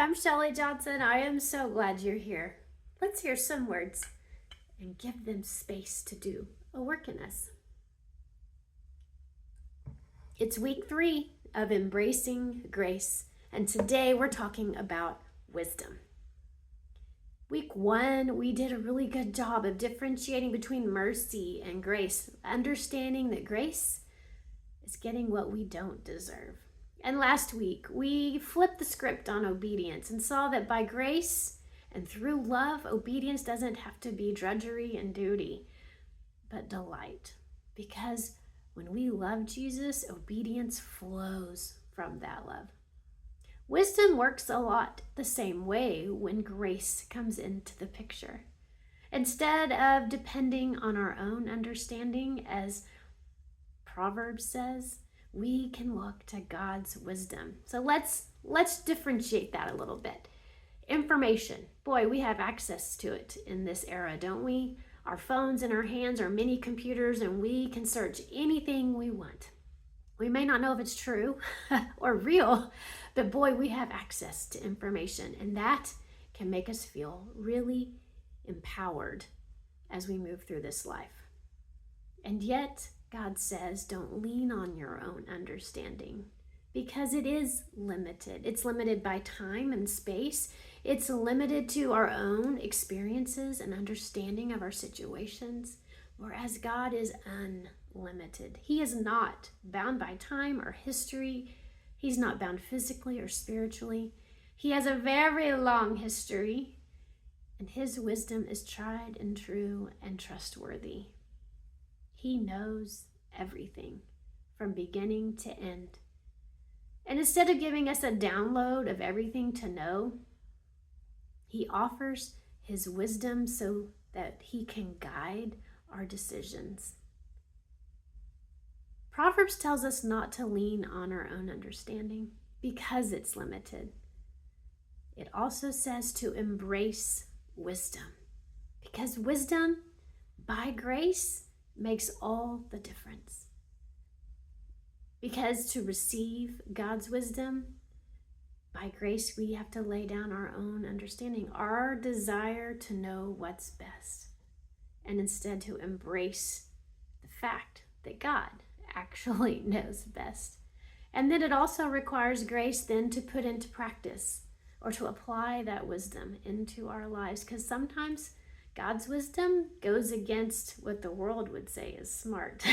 I'm Shelly Johnson. I am so glad you're here. Let's hear some words and give them space to do a work in us. It's week 3 of Embracing Grace, and today we're talking about wisdom. Week 1, we did a really good job of differentiating between mercy and grace, understanding that grace is getting what we don't deserve. And last week, we flipped the script on obedience and saw that by grace and through love, obedience doesn't have to be drudgery and duty, but delight. Because when we love Jesus, obedience flows from that love. Wisdom works a lot the same way when grace comes into the picture. Instead of depending on our own understanding, as Proverbs says, we can look to God's wisdom. So let's differentiate that a little bit. Information. Boy, we have access to it in this era, don't we? Our phones in our hands are mini computers, and we can search anything we want. We may not know if it's true or real, but boy, we have access to information, and that can make us feel really empowered as we move through this life. And yet, God says, don't lean on your own understanding because it is limited. It's limited by time and space. It's limited to our own experiences and understanding of our situations, whereas God is unlimited. He is not bound by time or history. He's not bound physically or spiritually. He has a very long history, and his wisdom is tried and true and trustworthy. He knows everything from beginning to end. And instead of giving us a download of everything to know, he offers his wisdom so that he can guide our decisions. Proverbs tells us not to lean on our own understanding because it's limited. It also says to embrace wisdom because wisdom by grace makes all the difference. Because to receive God's wisdom, by grace, we have to lay down our own understanding, our desire to know what's best, and instead to embrace the fact that God actually knows best. And then it also requires grace then to put into practice or to apply that wisdom into our lives, because sometimes God's wisdom goes against what the world would say is smart.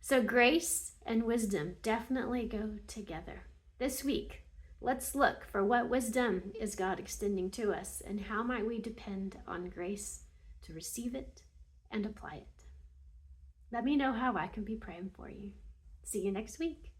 So grace and wisdom definitely go together. This week, let's look for what wisdom is God extending to us and how might we depend on grace to receive it and apply it. Let me know how I can be praying for you. See you next week.